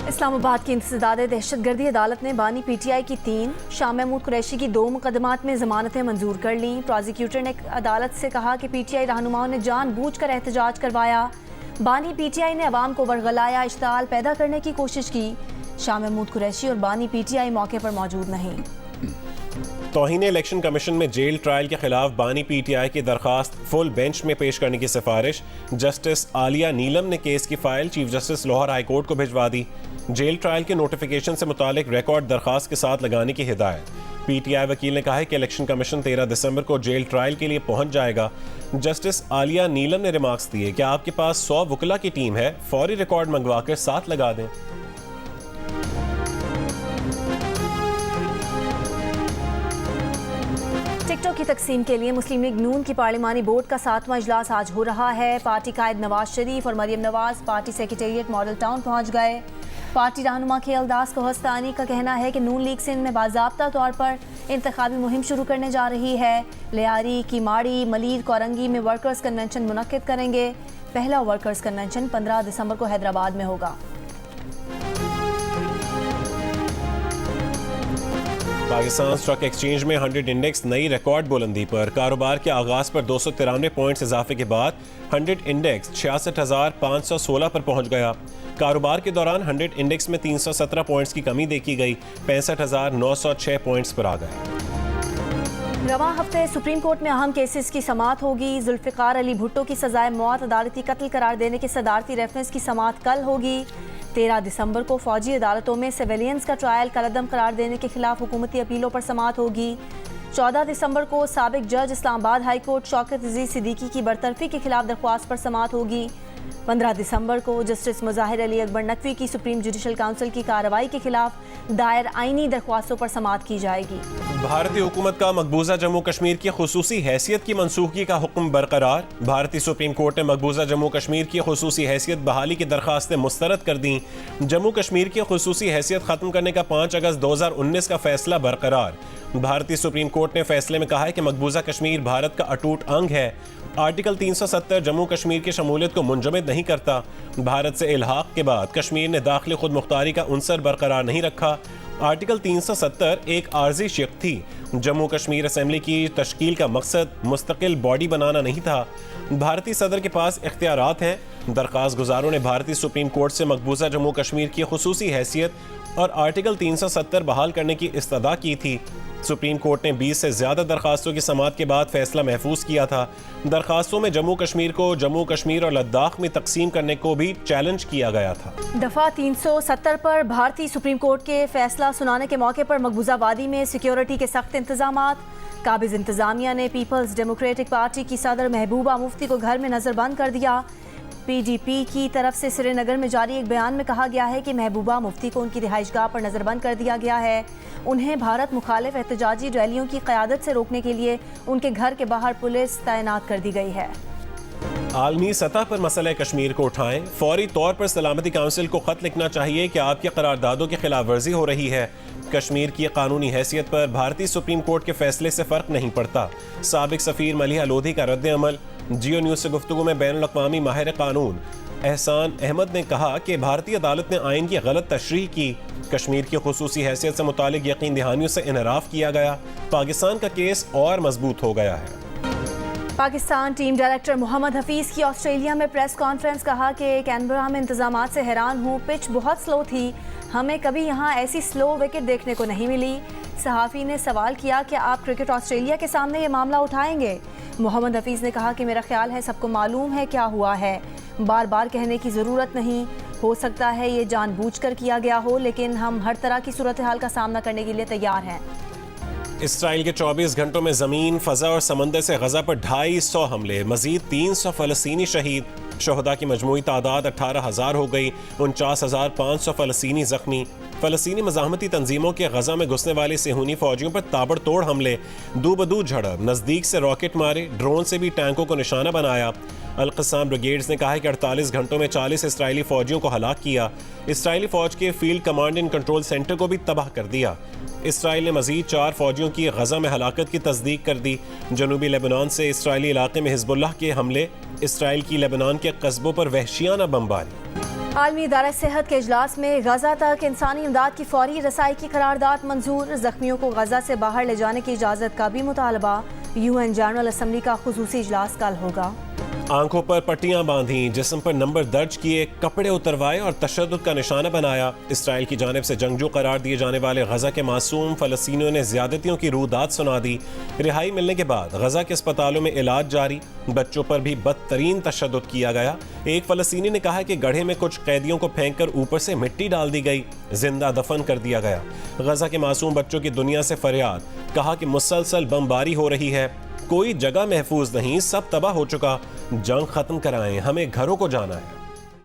इस्लामाबाद की इंसदाद दहशतगर्दी अदालत ने बानी PTI की 3, शाह महमूद कुरैशी की 2 मुकदमात में जमानतें मंजूर कर लीं। प्रोसिक्यूटर ने अदालत से कहा कि PTI रहनुमाओं ने जानबूझकर एहतजाज करवाया। बानी PTI ने अवाम को वर्गलाया, इश्ताल पैदा करने की कोशिश की। शाह महमूद कुरैशी और बानी PTI मौके पर मौजूद नहीं। तौहीन इलेक्शन कमीशन में जेल ट्रायल के खिलाफ बानी PTI की दरखास्त फुल बेंच में पेश करने की सिफारिश। जस्टिस आलिया नीलम ने केस की file chief justice Lahore high court को भिजवा दी। जेल ट्रायल के नोटिफिकेशन से मुतालिक रिकॉर्ड दरखास्त के साथ लगाने की हिदायत। PTI वकील ने कहा है कि इलेक्शन कमीशन 13 दिसंबर को जेल ट्रायल के लिए पहुंच जाएगा। जस्टिस आलिया नीलम ने रिमार्क्स दिए कि आपके पास 100 वकला की टीम है, फौरी रिकॉर्ड मंगवा कर साथ लगा दें। टिकटों की तकसीम के लिए मुस्लिम लीग नून की पार्लिमानी बोर्ड का 7वां इजलास आज हो रहा है। पार्टी कायद नवाज शरीफ और Maryam Nawaz party secretariat model town पहुंच गए। पार्टी रहनुमा के अल्दास कोहस्तानी का कहना है कि नून लीग सिंध में बाज़ाब्ता तौर पर इंतखाबी मुहिम शुरू करने जा रही है। लियारी, कीमाड़ी, मलीर, कोरंगी में वर्कर्स कन्वेंशन मुनक्किद करेंगे। पहला वर्कर्स कन्वेंशन 15 दिसंबर को हैदराबाद में होगा। पाकिस्तान स्टॉक एक्सचेंज में 100 इंडेक्स नई रिकॉर्ड बुलंदी पर। कारोबार के आगाज पर 293 पॉइंट्स इजाफे के बाद 100 इंडेक्स 66,516 पर पहुंच गया। कारोबार के दौरान 100 इंडेक्स में 317 पॉइंट्स की कमी देखी गई, 65,906 पॉइंट्स पर आ गए। रवां हफ्ते सुप्रीम कोर्ट में अहम केसेस की समाअत होगी। जुल्फिकार अली भुट्टो की सजाए मौत अदालती कत्ल करार देने के सदारती रेफरेंस की समाअत कल होगी। 13 दिसंबर को फौजी अदालतों में सिविलियंस का ट्रायल कलअदम करार देने के खिलाफ हुकूमती अपीलों पर समाअत होगी। 14 दिसंबर को साबिक जज इस्लामाबाद हाई कोर्ट शौकत अजीज सिद्दीकी की बरतरफी के खिलाफ दरख्वास्त पर समाअत होगी। 15 दिसंबर को जस्टिस मुजाहिर अली अकबर नकवी की सुप्रीम जुडिशल काउंसिल की कार्रवाई के खिलाफ दायर आईनी दरख्वास्तों पर समाअत की जाएगी। भारतीय हुकूमत का मकबूजा जम्मू कश्मीर की खुसूसी हैसियत की मनसूखी का हुक्म बरकरार। भारतीय सुप्रीम कोर्ट ने मकबूजा जम्मू कश्मीर की खुसूसी हैसियत बहाली की दरखास्तें मुस्तरद कर दी। जम्मू कश्मीर की खुसूसी हैसियत खत्म करने का 5 अगस्त 2019 का फैसला बरकरार। भारतीय सुप्रीम कोर्ट ने फैसले में कहा है कि मकबूजा कश्मीर भारत का अटूट अंग है। आर्टिकल 370 जम्मू कश्मीर की शमूलियत को मुंजमद नहीं करता। भारत से इल्हाक के बाद कश्मीर ने दाखिली खुद मुख्तारी का उनसर बरकरार नहीं रखा। आर्टिकल 370 एक आर्जी शिक थी। जम्मू कश्मीर असेंबली की तश्कील का मकसद मुस्तकिल बॉडी बनाना नहीं था। भारतीय सदर के पास इख्तियारात हैं। दरख्वास्त गुजारों ने भारतीय सुप्रीम कोर्ट से मकबूजा जम्मू कश्मीर की खुसूसी हैसियत और आर्टिकल 370 बहाल करने की इस्तदा की थी। सुप्रीम कोर्ट ने 20 से ज्यादा दरखास्तों की समाअत के बाद फैसला महफूज किया था। दरखास्तों में जम्मू कश्मीर को जम्मू कश्मीर और लद्दाख में तकसीम करने को भी चैलेंज किया गया था। दफा 370 पर भारतीय सुप्रीम कोर्ट के फैसला सुनाने के मौके पर मकबूजा वादी में सिक्योरिटी के सख्त इंतजामात। काबिज इंतजामिया ने पीपल्स डेमोक्रेटिक पार्टी की सदर महबूबा मुफ्ती को घर में नजरबंद कर दिया। PDP की तरफ से श्रीनगर में जारी एक बयान में कहा गया है कि महबूबा मुफ्ती को उनकी रिहाइशगाह पर नजरबंद कर दिया गया है। उन्हें भारत मुखालिफ एहतजाजी रैलियों की क़यादत से रोकने के लिए उनके घर के बाहर पुलिस तैनात कर दी गई है। आलमी सतह पर मसला कश्मीर को उठाएं। फौरी तौर पर सलामती काउंसिल को खत लिखना चाहिए कि आपकी करारदादों की खिलाफ वर्जी हो रही है। कश्मीर की कानूनी हैसियत पर भारतीय सुप्रीम कोर्ट के फैसले से फर्क नहीं पड़ता। साबिक सफीर मलिहा लोधी का रद्द अमल। जियो न्यूज़ से गुफ्तगू में बैनुल अक़वामी माहिर कानून एहसान अहमद ने कहा कि भारतीय अदालत ने आइन की गलत तशरीह की। कश्मीर की खुसूसी हैसियत से मुतालिक यकीन दहानियों से इनराफ किया गया। पाकिस्तान का केस और मजबूत हो गया है। पाकिस्तान टीम डायरेक्टर मोहम्मद हफीज़ की ऑस्ट्रेलिया में प्रेस कॉन्फ्रेंस। कहा कि कैनबरा में इंतजामात से हैरान हूँ, पिच बहुत स्लो थी, हमें कभी यहाँ ऐसी स्लो विकेट देखने को नहीं मिली। सहाफ़ी ने सवाल किया कि आप क्रिकेट ऑस्ट्रेलिया के सामने ये मामला उठाएंगे। मोहम्मद हफीज़ ने कहा कि मेरा ख्याल है सबको मालूम है क्या हुआ है, बार बार कहने की ज़रूरत नहीं। हो सकता है ये जानबूझकर किया गया हो, लेकिन हम हर तरह की सूरत हाल का सामना करने के लिए तैयार हैं। इसराइल के 24 घंटों में ज़मीन, फ़ज़ा और समंदर से गज़ा पर 250 हमले, मज़ीद 300 फ़लस्तीनी शहीद। शहदा की मजमूई तादाद 18,000 हो गई, 49,500 फ़लस्तीनी ज़ख्मी। फ़लस्तीनी मज़ाहमती तंजीमों के गज़ा में घुसने वाले सेहूनी फ़ौजियों पर ताबड़तोड़ हमले, दो बदू झड़प, नज़दीक से रॉकेट मारे, ड्रोन से भी टैंकों को निशाना बनाया। अल-क़स्साम ब्रिगेड्स ने कहा है कि 48 घंटों में 40 इसराइली फ़ौजियों को हलाक किया। इसराइली फ़ौज के field command and control centre को भी तबाह कर दिया। इसराइल ने मज़ीद 4 फ़ौजियों की गज़ा में हलाकत की तस्दीक कर दी। जनूबी लेबनान से इसराइली इलाके में हिज़्बुल्लाह के हमले, इसराइल की लेबनान के कस्बों पर वहशियाना बमबारी। आलमी इदारा सेहत के इजलास में गजा तक इंसानी इमदाद की फौरी रसाई की करारदाद मंजूर। जख्मियों को गजा से बाहर ले जाने की इजाज़त का भी मुतालबा। UN जनरल असम्बली का खुसूसी इजलास कल होगा। आंखों पर पट्टियां बांधी, जिस्म पर नंबर दर्ज किए, कपड़े उतरवाए और तशद्दुद का निशाना बनाया। इसराइल की जानिब से जंगजू करार दिए जाने वाले गजा के मासूम फलस्तीनियों ने ज्यादतियों की रूदात सुना दी। रिहाई मिलने के बाद गजा के अस्पतालों में इलाज जारी। बच्चों पर भी बदतरीन तशद्दुद किया गया। एक फलस्तीनी ने कहा कि गड्ढे में कुछ कैदियों को फेंक कर ऊपर से मिट्टी डाल दी गई, जिंदा दफन कर दिया गया। गजा के मासूम बच्चों की दुनिया से फरियाद, कहा कि मुसलसल बमबारी हो रही है, कोई जगह महफूज नहीं, सब तबाह हो चुका। जंग खत्म कराएं, हमें घरों को जाना है।